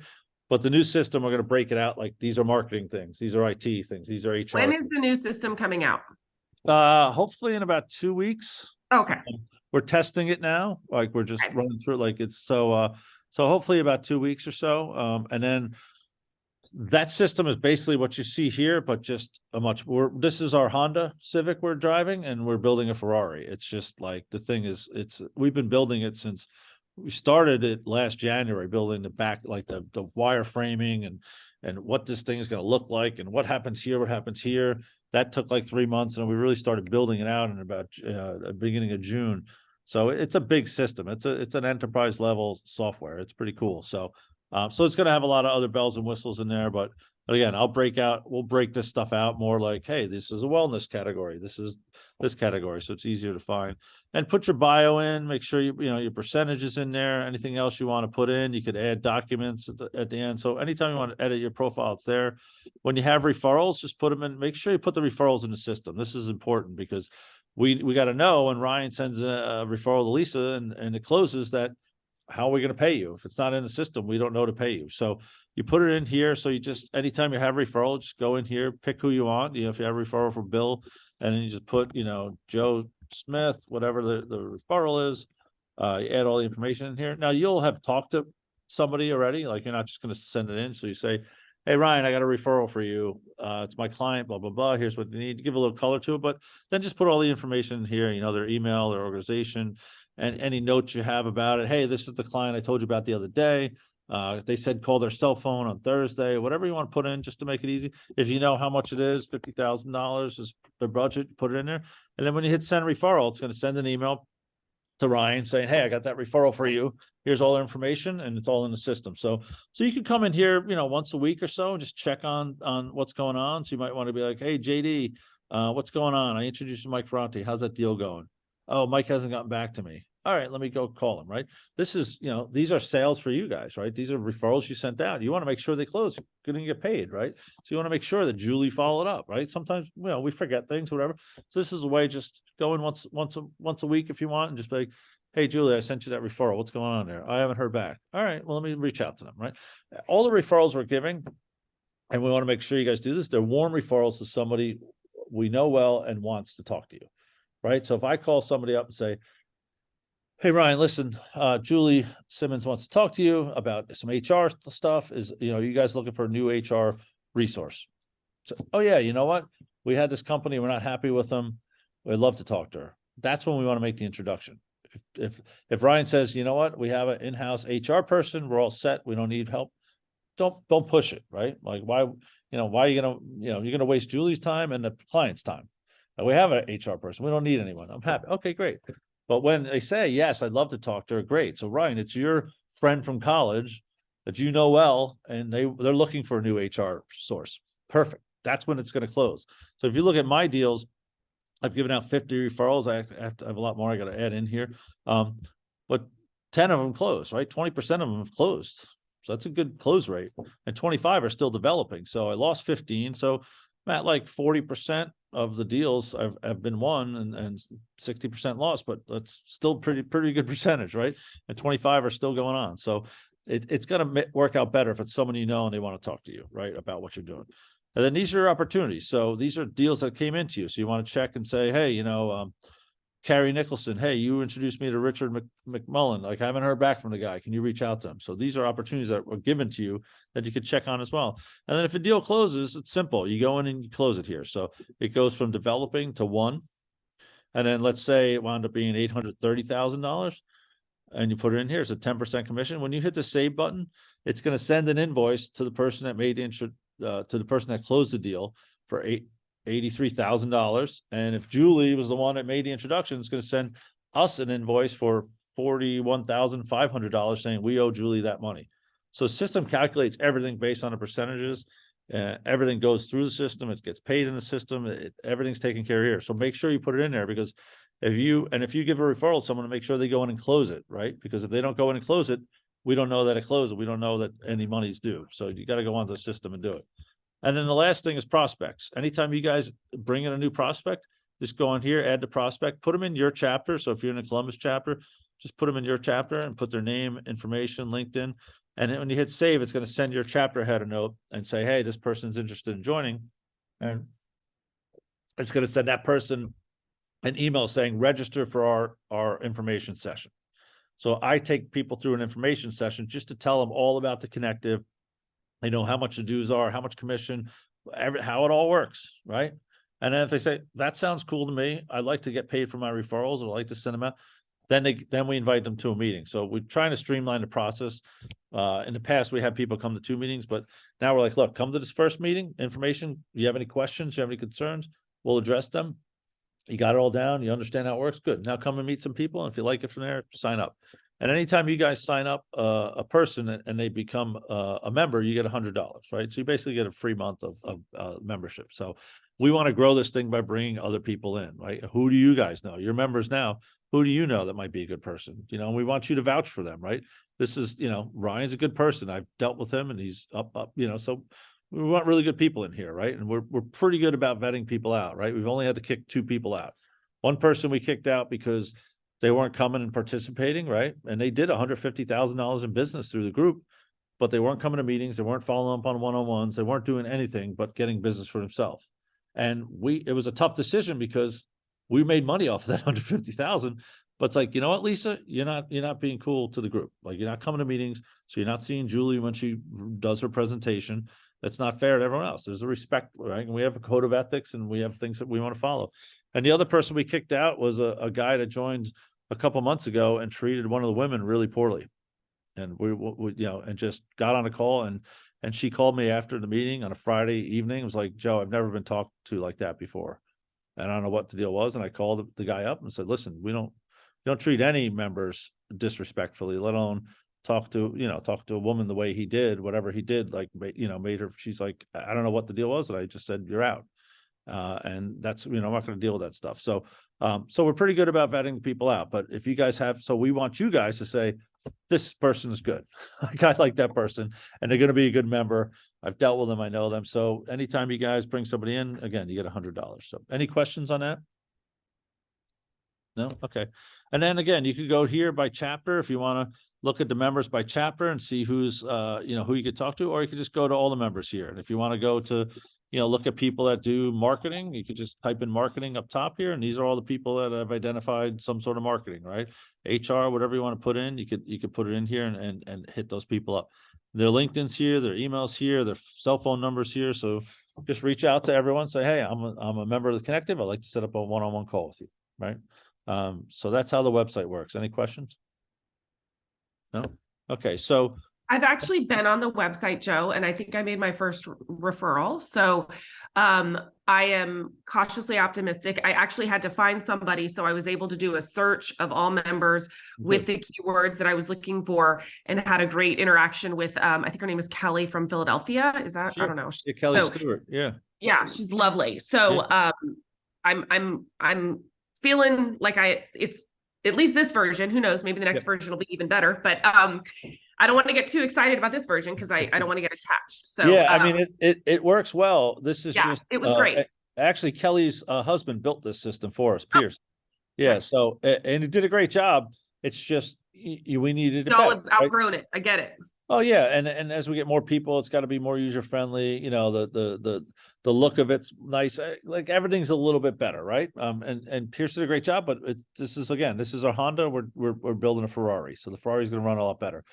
But the new system, we're going to break it out like these are marketing things, these are IT things, these are HR. When is the new system coming out? Hopefully in about 2 weeks. Okay. We're testing it now. Like we're just running through it. Like it's so hopefully about 2 weeks or so. And then that system is basically what you see here, but just this is our Honda Civic we're driving and we're building a Ferrari. It's just like the thing is, we've been building it since we started it last January, building the back, like the wire framing and what this thing is going to look like and what happens here. That took like 3 months, and we really started building it out in about beginning of June. So it's a big system. It's an enterprise level software. It's pretty cool. So it's going to have a lot of other bells and whistles in there, but again, we'll break this stuff out more like, hey, this is a wellness category. This is this category. So it's easier to find, and put your bio in, make sure your percentages in there. Anything else you want to put in, you could add documents at the end. So anytime you want to edit your profile, it's there. When you have referrals, just put them in, make sure you put the referrals in the system. This is important because we got to know when Ryan sends a referral to Lisa and it closes that, how are we going to pay you? If it's not in the system, we don't know to pay you. So you put it in here. So you just, anytime you have referral, just go in here, pick who you want. If you have referral for Bill, and then you just put, Joe Smith, whatever the referral is, you add all the information in here. Now you'll have talked to somebody already. Like you're not just going to send it in. So you say, hey, Ryan, I got a referral for you. It's my client, blah, blah, blah. Here's what you need. Give a little color to it, but then just put all the information in here, their email, their organization, and any notes you have about it. Hey, this is the client I told you about the other day. They said call their cell phone on Thursday, whatever you want to put in just to make it easy. If you know how much it is, $50,000 is their budget, put it in there. And then when you hit send referral, it's going to send an email to Ryan saying, hey, I got that referral for you. Here's all the information, and it's all in the system. So you can come in here, once a week or so and just check on what's going on. So you might want to be like, hey, JD, what's going on? I introduced you to Mike Ferranti. How's that deal going? Oh, Mike hasn't gotten back to me. All right, let me go call him, right? This is, these are sales for you guys, right? These are referrals you sent out. You want to make sure they close. You're going to get paid, right? So you want to make sure that Julie followed up, right? Sometimes, we forget things, whatever. So this is a way, just go in once a week if you want, and just be like, hey, Julie, I sent you that referral. What's going on there? I haven't heard back. All right, well, let me reach out to them, right? All the referrals we're giving, and we want to make sure you guys do this, they're warm referrals to somebody we know well and wants to talk to you, right? So if I call somebody up and say, hey, Ryan, listen, Julie Simmons wants to talk to you about some HR stuff. Is, you guys looking for a new HR resource? So, oh yeah, you know what? We had this company, we're not happy with them. We'd love to talk to her. That's when we want to make the introduction. If Ryan says, you know what, we have an in-house HR person, we're all set, we don't need help, don't push it, right? Like why are you gonna, you're gonna waste Julie's time and the client's time. We have an HR person, we don't need anyone. I'm happy. Okay, great. But when they say, yes, I'd love to talk to her, great. So Ryan, it's your friend from college that you know well, and they're looking for a new HR source. Perfect. That's when it's going to close. So if you look at my deals, I've given out 50 referrals. I have a lot more I got to add in here. But 10 of them closed, right? 20% of them have closed. So that's a good close rate. And 25 are still developing. So I lost 15. So I'm at like 40%, of the deals have been won and 60% lost, but that's still pretty good percentage, right? And 25 are still going on. So it's going to work out better if it's someone you know and they want to talk to you, right, about what you're doing. And then these are your opportunities. So these are deals that came into you. So you want to check and say, hey, Carrie Nicholson, hey, you introduced me to Richard McMullen. Like, I haven't heard back from the guy. Can you reach out to him? So these are opportunities that were given to you that you could check on as well. And then if a deal closes, it's simple. You go in and you close it here. So it goes from developing to one. And then let's say it wound up being $830,000 and you put it in here. It's a 10% commission. When you hit the save button, it's going to send an invoice to the person that made to the person that closed the deal for $83,000. And if Julie was the one that made the introduction, it's going to send us an invoice for $41,500 saying we owe Julie that money. So the system calculates everything based on the percentages. Everything goes through the system. It gets paid in the system. Everything's taken care of here. So make sure you put it in there, because if you give a referral to someone, to make sure they go in and close it, right? Because if they don't go in and close it, we don't know that it closed. We don't know that any money's due. So you got to go onto the system and do it. And then the last thing is prospects. Anytime you guys bring in a new prospect, just go on here, add the prospect, put them in your chapter. So if you're in a Columbus chapter, just put them in your chapter and put their name, information, LinkedIn. And then when you hit save, it's going to send your chapter head a note and say, hey, this person's interested in joining. And it's going to send that person an email saying, register for our information session. So I take people through an information session just to tell them all about the Connective. They know how much the dues are, how much commission, how it all works, right? And then if they say, that sounds cool to me, I'd like to get paid for my referrals, or I'd like to send them out, then we invite them to a meeting. So we're trying to streamline the process. In the past, we had people come to 2 meetings, but now we're like, look, come to this first meeting, information. You have any questions, you have any concerns, we'll address them. You got it all down, you understand how it works, good. Now come and meet some people, and if you like it from there, sign up. And anytime you guys sign up a person and they become a member, you get $100, right? So you basically get a free month of membership. So we want to grow this thing by bringing other people in, right? Who do you guys know? Your members now, who do you know that might be a good person? We want you to vouch for them, right? This is, Ryan's a good person. I've dealt with him and he's up, so we want really good people in here, right? And we're pretty good about vetting people out, right? We've only had to kick 2 people out. One person we kicked out because they weren't coming and participating, right? And they did $150,000 in business through the group, but they weren't coming to meetings. They weren't following up on one-on-ones. They weren't doing anything but getting business for themselves. And it was a tough decision because we made money off of that 150,000. But it's like, you know what, Lisa, you're not being cool to the group. Like, you're not coming to meetings, so you're not seeing Julie when she does her presentation. That's not fair to everyone else. There's a respect, right? And we have a code of ethics, and we have things that we want to follow. And the other person we kicked out was a guy that joined a couple months ago and treated one of the women really poorly. And we and just got on a call, and she called me after the meeting on a Friday evening. It was like, Joe, I've never been talked to like that before. And I don't know what the deal was. And I called the guy up and said, listen, we don't treat any members disrespectfully, let alone talk to a woman the way he did, whatever he did, like, made her, she's like, I don't know what the deal was. And I just said, you're out. And that's, I'm not going to deal with that stuff. So we're pretty good about vetting people out. But if you guys so we want you guys to say, this person is good. I like that person, and they're going to be a good member. I've dealt with them. I know them. So anytime you guys bring somebody in, again, you get $100. So any questions on that? No? Okay. And then again, you could go here by chapter if you want to look at the members by chapter and see who's, who you could talk to, or you could just go to all the members here. And if you want to go to, look at people that do marketing, you could just type in marketing up top here. And these are all the people that have identified some sort of marketing, right? HR, whatever you want to put in, you could put it in here and hit those people up. Their LinkedIn's here, their emails here, their cell phone numbers here. So just reach out to everyone, say, hey, I'm a member of the Connective. I'd like to set up a one-on-one call with you, right? So that's how the website works. Any questions? No? Okay, so I've actually been on the website, Joe, and I think I made my first referral. So I am cautiously optimistic. I actually had to find somebody, so I was able to do a search of all members with the keywords that I was looking for, and had a great interaction with, I think her name is Kelly from Philadelphia. Is that, sure. I don't know. Yeah, Kelly Stewart. Yeah. Yeah, she's lovely. So I'm feeling like it's at least this version. Who knows? Maybe the next version will be even better. But I don't want to get too excited about this version because I don't want to get attached. So yeah, I mean it works well. This is just it was great. actually Kelly's husband built this system for us, Pierce. Yeah, nice. so and he did a great job. It's just we needed it Y'all better, have right? outgrown it. I get it. Oh yeah, and as we get more people, it's got to be more user friendly. You know, the look of it's nice. Like everything's a little bit better, right? And Pierce did a great job, but this is our Honda. We're building a Ferrari, so the Ferrari's going to run a lot better.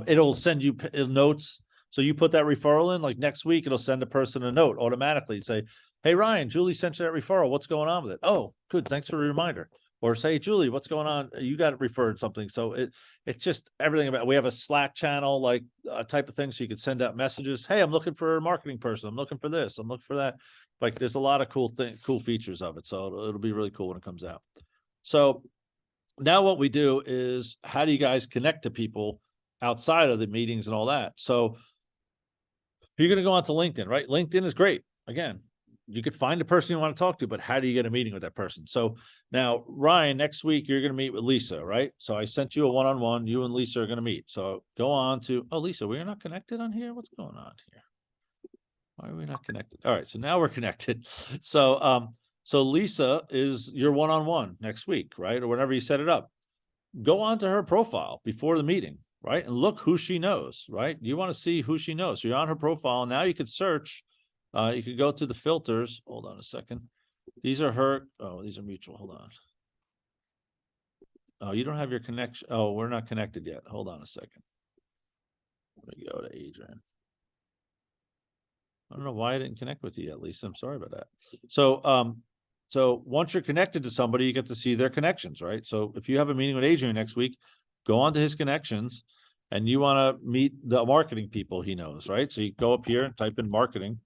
It'll send you notes. So you put that referral in, like next week, it'll send a person a note automatically. Say, hey Ryan, Julie sent you that referral. What's going on with it? Oh, good. Thanks for the reminder. Or say, Julie, what's going on? You got it referred something. So it's just everything about. We have a Slack channel, like type of thing, so you could send out messages. Hey, I'm looking for a marketing person. I'm looking for this. I'm looking for that. Like, there's a lot of cool features of it. So it'll be really cool when it comes out. So now what we do is, how do you guys connect to people outside of the meetings and all that? So you're going to go onto LinkedIn, right? LinkedIn is great. Again, you could find the person you want to talk to, but how do you get a meeting with that person? So now, Ryan, next week you're going to meet with Lisa, right? So I sent you a one-on-one. You and Lisa are going to meet. So go on to, oh, Lisa, we're not connected on here. What's going on here? Why are we not connected? All right, so now we're connected. So Lisa is your one-on-one next week, right? Or whenever you set it up. Go on to her profile before the meeting, right? And look who she knows, right? You want to see who she knows. So you're on her profile. Now you could search. You could go to the filters. Hold on a second. These are her. Oh, these are mutual. Hold on. Oh, you don't have your connection. Oh, we're not connected yet. Hold on a second. Let me go to Adrian. I don't know why I didn't connect with you yet, Lisa. I'm sorry about that. So once you're connected to somebody, you get to see their connections, right? So if you have a meeting with Adrian next week, go on to his connections, and you want to meet the marketing people he knows, right? So you go up here and type in marketing.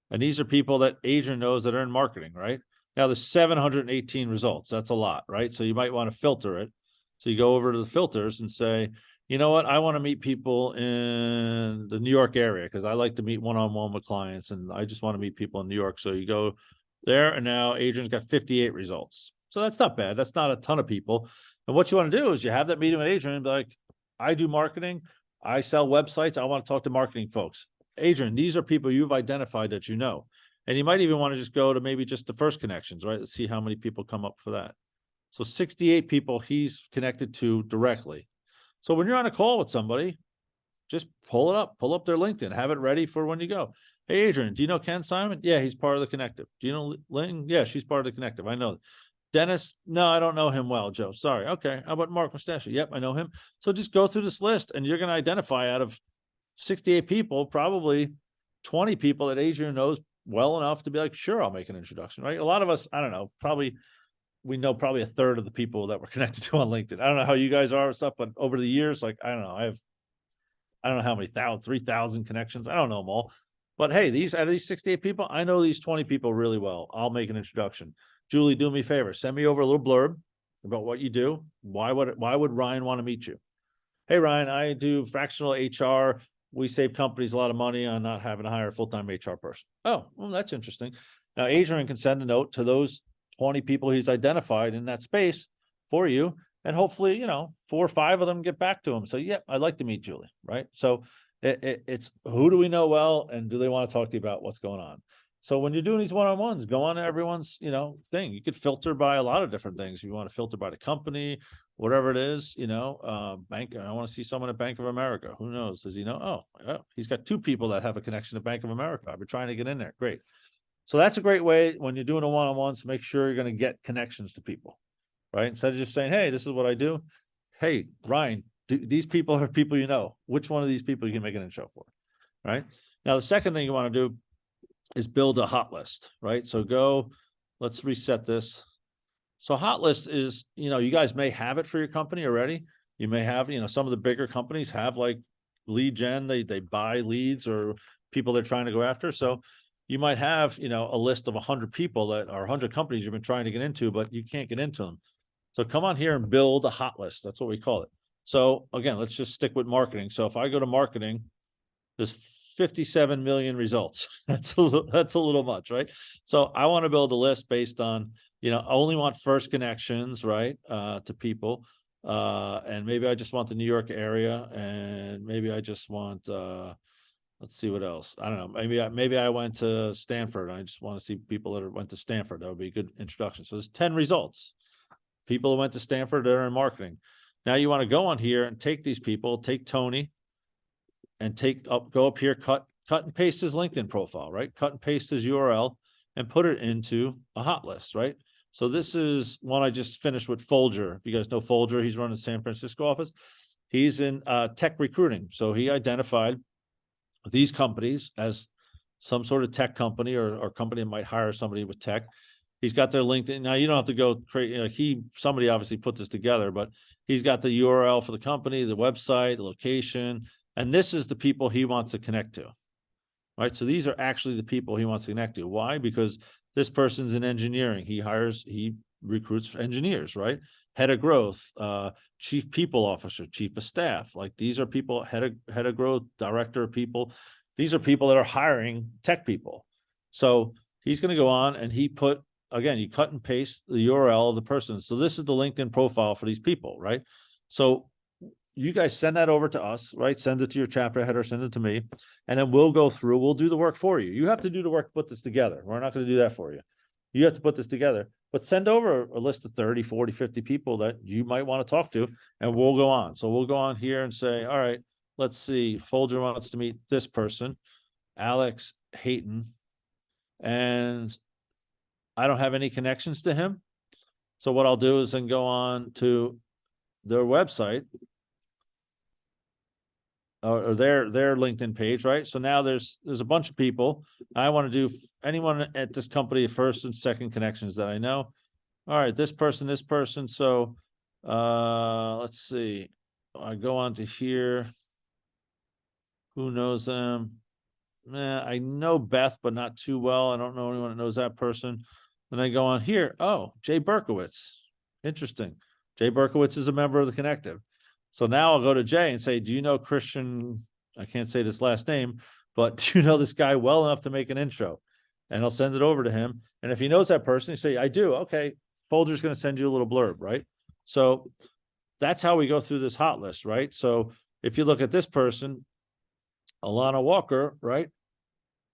And these are people that Adrian knows that are in marketing, right? Now there's 718 results. That's a lot, right? So you might want to filter it. So you go over to the filters and say, you know what? I want to meet people in the New York area because I like to meet one-on-one with clients, and I just want to meet people in New York. So you go there, and now Adrian's got 58 results. So that's not bad. That's not a ton of people. And what you want to do is you have that meeting with Adrian and be like, I do marketing. I sell websites. I want to talk to marketing folks. Adrian, these are people you've identified that you know. And you might even want to just go to maybe just the first connections, right? Let's see how many people come up for that. So 68 people he's connected to directly. So when you're on a call with somebody, just pull up their LinkedIn, have it ready for when you go. Hey, Adrian, do you know Ken Simon? Yeah, he's part of the Connective. Do you know Ling? Yeah, she's part of the Connective. I know. Dennis? No, I don't know him well, Joe. Sorry. Okay. How about Mark Mustachio? Yep, I know him. So just go through this list, and you're going to identify out of 68 people, probably 20 people that Adrian knows well enough to be like, sure, I'll make an introduction, right? A lot of us, I don't know, we know probably a third of the people that we're connected to on LinkedIn. I don't know how you guys are and stuff, but over the years, like, I don't know, I don't know how many 3,000 connections. I don't know them all. But hey, out of these 68 people, I know these 20 people really well. I'll make an introduction. Julie, do me a favor. Send me over a little blurb about what you do. Why would Ryan want to meet you? Hey, Ryan, I do fractional HR. We save companies a lot of money on not having to hire a full-time HR person. Oh, well, that's interesting. Now, Adrian can send a note to those 20 people he's identified in that space for you. And hopefully, 4 or 5 of them get back to him. So, yep, I'd like to meet Julie, right? So it's who do we know well, and do they want to talk to you about what's going on? So when you're doing these one-on-ones, go on to everyone's, thing. You could filter by a lot of different things. If you want to filter by the company, whatever it is, bank. I want to see someone at Bank of America. Who knows? Does he know? Oh, he's got 2 people that have a connection to Bank of America. I've been trying to get in there. Great. So that's a great way when you're doing a one-on-one to make sure you're going to get connections to people, right? Instead of just saying, hey, this is what I do. Hey, Ryan, these people are people you know. Which one of these people you can make an intro for, right? Now, the second thing you want to do is build a hot list, right? So let's reset this. So hot list is, you guys may have it for your company already. You may have, some of the bigger companies have like lead gen, they buy leads or people they're trying to go after. So you might have, a list of 100 people that are 100 companies you've been trying to get into, but you can't get into them. So come on here and build a hot list. That's what we call it. So again, let's just stick with marketing. So if I go to marketing, there's 57 million results. That's a little much, right? So I want to build a list based on, I only want first connections, right? To people. And maybe I just want the New York area, and maybe I just want let's see what else. I don't know. Maybe I went to Stanford. I just want to see people that went to Stanford. That would be a good introduction. So there's 10 results. People who went to Stanford that are in marketing. Now you want to go on here and take these people, take Tony, and go up here, cut and paste his LinkedIn profile, right? Cut and paste his URL and put it into a hot list, right? So this is one I just finished with Folger. If you guys know Folger, he's running the San Francisco office. He's in tech recruiting. So he identified these companies as some sort of tech company or company that might hire somebody with tech. He's got their LinkedIn. Now you don't have to go create, somebody obviously put this together, but he's got the URL for the company, the website, the location, and this is the people he wants to connect to, right? So these are actually the people he wants to connect to. Why? Because this person's in engineering. He recruits engineers, right? Head of growth, chief people officer, chief of staff. Like these are people, head of growth, director of people. These are people that are hiring tech people. So he's going to go on and again, you cut and paste the URL of the person. So this is the LinkedIn profile for these people, right? So you guys send that over to us, right? Send it to your chapter header, send it to me, and then we'll go through, we'll do the work for you. You have to do the work to put this together. We're not going to do that for you. You have to put this together, but send over a list of 30, 40, 50 people that you might want to talk to, and we'll go on. So we'll go on here and say, all right, let's see, Folger wants to meet this person, Alex Hayton, and I don't have any connections to him. So what I'll do is then go on to their website or their LinkedIn page, right? So now there's a bunch of people. I want to do anyone at this company, first and second connections that I know. All right, this person. So let's see. I go on to here. Who knows them? I know Beth, but not too well. I don't know anyone that knows that person. Then I go on here. Oh, Jay Berkowitz. Interesting. Jay Berkowitz is a member of the Connective. So now I'll go to Jay and say, do you know Christian? I can't say this last name, but do you know this guy well enough to make an intro? And I'll send it over to him. And if he knows that person, he say, I do. Okay. Folger's going to send you a little blurb, right? So that's how we go through this hot list, right? So if you look at this person, Alana Walker, right?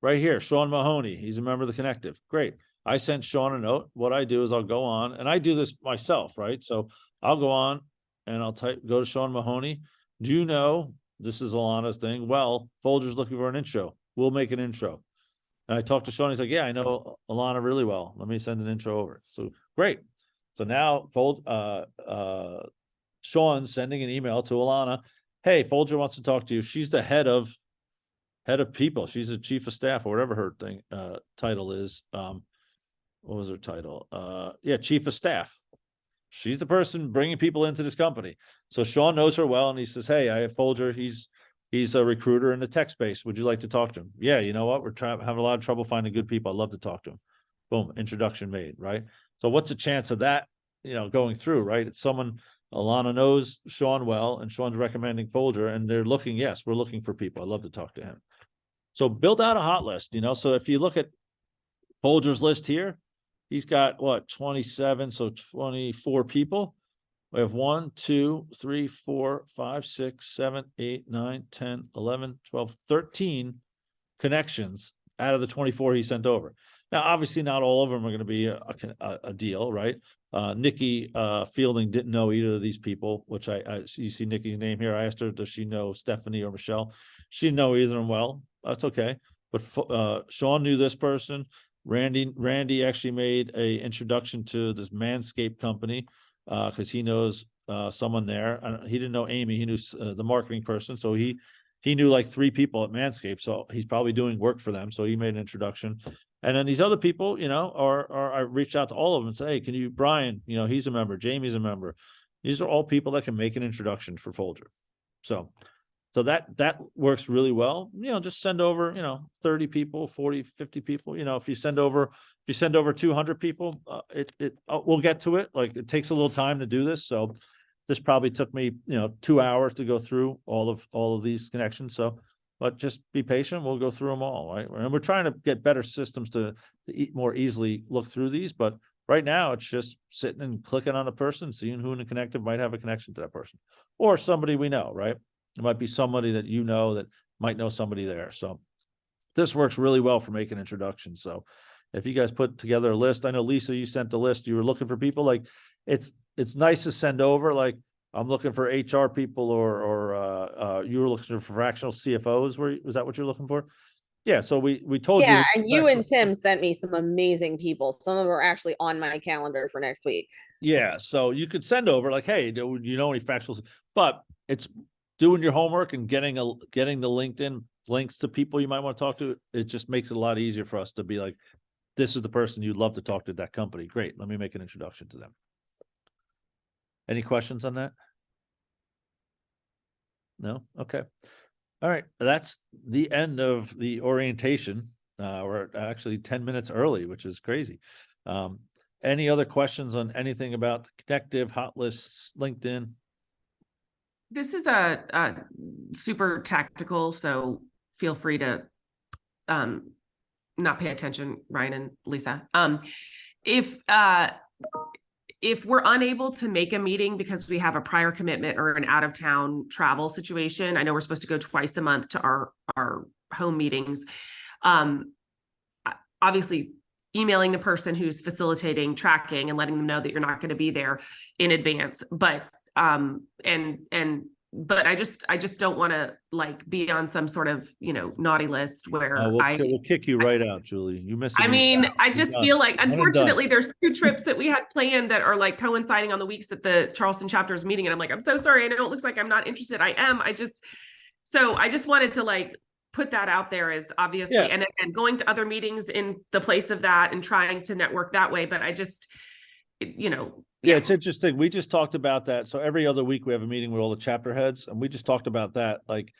Right here, Sean Mahoney. He's a member of the Connective. Great. I sent Sean a note. What I do is I'll go on, and I do this myself, right? So I'll go on and I'll go to Sean Mahoney. Do you know, this is Alana's thing. Well, Folger's looking for an intro. We'll make an intro. And I talked to Sean. He's like, yeah, I know Alana really well. Let me send an intro over. So great. So now Sean's sending an email to Alana. Hey, Folger wants to talk to you. She's the head of people. She's a chief of staff or whatever her thing title is. What was her title? Chief of staff. She's the person bringing people into this company. So Sean knows her well, and he says, hey, I have Folger. He's a recruiter in the tech space. Would you like to talk to him? Yeah, you know what? We're having a lot of trouble finding good people. I'd love to talk to him. Boom, introduction made, right? So what's the chance of that, going through, right? It's someone, Alana knows Sean well, and Sean's recommending Folger, and they're looking, yes, we're looking for people. I'd love to talk to him. So build out a hot list, so if you look at Folger's list here, he's got 27, so 24 people. We have 1, 2, 3, 4, 5, 6, 7, 8, 9, 10, 11, 12, 13 connections out of the 24 he sent over. Now, obviously, not all of them are going to be a deal, right? Nikki Fielding didn't know either of these people, which you see Nikki's name here. I asked her, does she know Stephanie or Michelle? She didn't know either of them well. That's okay. But Sean knew this person. Randy actually made a introduction to this Manscaped company because he knows someone there. He didn't know Amy. He knew the marketing person. So he knew like 3 people at Manscaped. So he's probably doing work for them. So he made an introduction. And then these other people, I reached out to all of them and said, hey, can you, Brian, he's a member, Jamie's a member. These are all people that can make an introduction for Folger. So that works really well. Just send over, 30 people, 40, 50 people. If you send over 200 people, we'll get to it. Like it takes a little time to do this. So this probably took me, 2 hours to go through all of these connections. So, but just be patient. We'll go through them all, right? And we're trying to get better systems to more easily look through these. But right now, it's just sitting and clicking on a person, seeing who in the Connective might have a connection to that person, or somebody we know, right? It might be somebody that that might know somebody there. So this works really well for making introductions. So if you guys put together a list, I know Lisa, you sent the list, you were looking for people, like it's nice to send over, like I'm looking for HR people, or you were looking for fractional CFOs. Was that what you're looking for? Yeah. So we told you. Yeah, and you and Tim sent me some amazing people. Some of them are actually on my calendar for next week. Yeah. So you could send over like, hey, do you know any fractionals? But it's doing your homework and getting the LinkedIn links to people you might want to talk to. It just makes it a lot easier for us to be like, this is the person you'd love to talk to at that company. Great. Let me make an introduction to them. Any questions on that? No? Okay. All right. That's the end of the orientation. We're actually 10 minutes early, which is crazy. Any other questions on anything about Connective, hot lists, LinkedIn? This is a super tactical, so feel free to not pay attention, Ryan and Lisa. If we're unable to make a meeting because we have a prior commitment or an out of town travel situation, I know we're supposed to go twice a month to our home meetings. Obviously emailing the person who's facilitating tracking and letting them know that you're not going to be there in advance, but but I just don't want to like be on some sort of, naughty list where we'll kick you right out, Julie. You missed it. I mean, I just feel like, unfortunately, there's 2 trips that we had planned that are like coinciding on the weeks that the Charleston chapter is meeting. And I'm like, I'm so sorry. I know it looks like I'm not interested. I am. So I just wanted to like put that out there as obviously, and going to other meetings in the place of that and trying to network that way. But I just, Yeah, it's interesting. We just talked about that. So every other week we have a meeting with all the chapter heads, and we just talked about that. Like,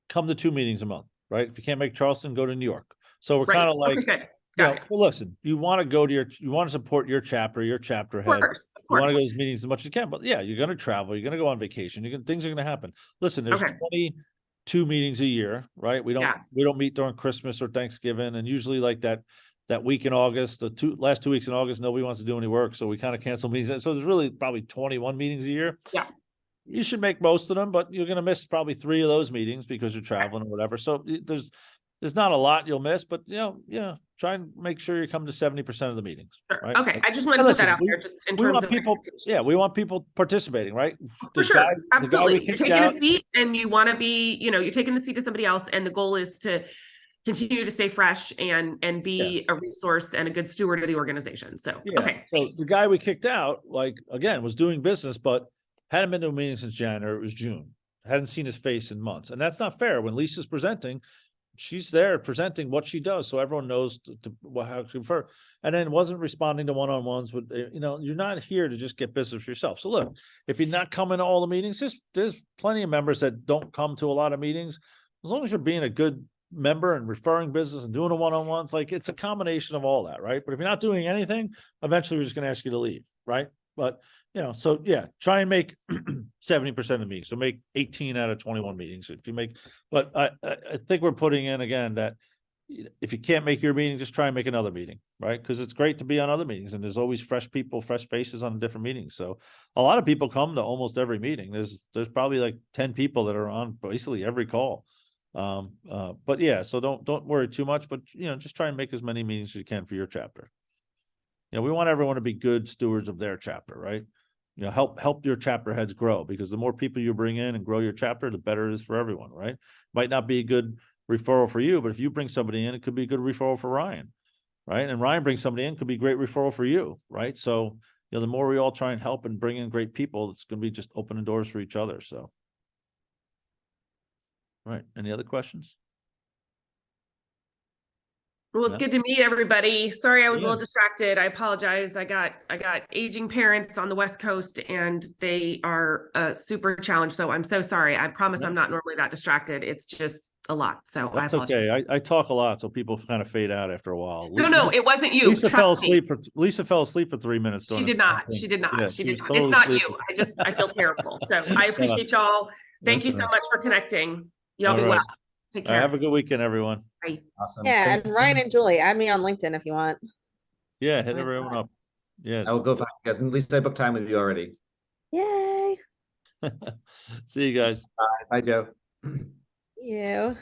come to 2 meetings a month, right? If you can't make Charleston, go to New York. So we're kind of like, so listen, you want to go to you want to support your chapter head. Of course. You want to go to those meetings as much as you can, but yeah, you're going to travel, you're going to go on vacation, things are going to happen. Listen, there's 22 meetings a year, right? We don't meet during Christmas or Thanksgiving, and usually like that week in August, the last 2 weeks in August, nobody wants to do any work, so we kind of cancel meetings. So there's really probably 21 meetings a year. Yeah. You should make most of them, but you're going to miss probably 3 of those meetings because you're traveling or whatever. So there's not a lot you'll miss, but try and make sure you come to 70% of the meetings. Sure. Right? Okay. I just want to put that out there just in terms of people. Yeah, we want people participating, right? For sure. Absolutely. You're taking a seat and you want to be, you're taking the seat to somebody else, and the goal is to continue to stay fresh and be a resource and a good steward of the organization. So, okay. So the guy we kicked out, like, again, was doing business, but hadn't been to a meeting since January. It was June. Hadn't seen his face in months. And that's not fair. When Lisa's presenting, she's there presenting what she does, so everyone knows how to refer. And then wasn't responding to one-on-ones with, you're not here to just get business for yourself. So look, if you're not coming to all the meetings, there's plenty of members that don't come to a lot of meetings. As long as you're being a good member and referring business and doing the one-on-ones, like, it's a combination of all that, right? But if you're not doing anything, eventually we're just going to ask you to leave, right? But so try and make 70% of the meetings. So make 18 out of 21 meetings. If you make, but I think we're putting in again that if you can't make your meeting, just try and make another meeting, right? Because it's great to be on other meetings, and there's always fresh people, fresh faces on different meetings. So a lot of people come to almost every meeting. There's probably like 10 people that are on basically every call. But so don't worry too much, but just try and make as many meetings as you can for your chapter. We want everyone to be good stewards of their chapter, right? Help your chapter heads grow, because the more people you bring in and grow your chapter, the better it is for everyone, right? Might not be a good referral for you, but if you bring somebody in, it could be a good referral for Ryan, right? And Ryan brings somebody in, could be a great referral for you, right? So, the more we all try and help and bring in great people, it's going to be just opening doors for each other. So, right. Any other questions? Well, it's good to meet everybody. Sorry, I was a little distracted. I apologize. I got aging parents on the West Coast, and they are super challenged. So I'm so sorry. I promise I'm not normally that distracted. It's just a lot. So that's okay. I talk a lot, so people kind of fade out after a while. No, it wasn't you. Lisa fell asleep for 3 minutes. She did not. She did not. She did not. It's not you. I feel terrible. So I appreciate y'all. Thank you so much for connecting. Y'all be well. Take care. Have a good weekend, everyone. Bye. Awesome. Yeah, and Ryan and Julie, add me on LinkedIn if you want. Yeah, hit everyone up. Yeah, I will go find you guys. At least I booked time with you already. Yay. See you guys. Bye, Joe. You.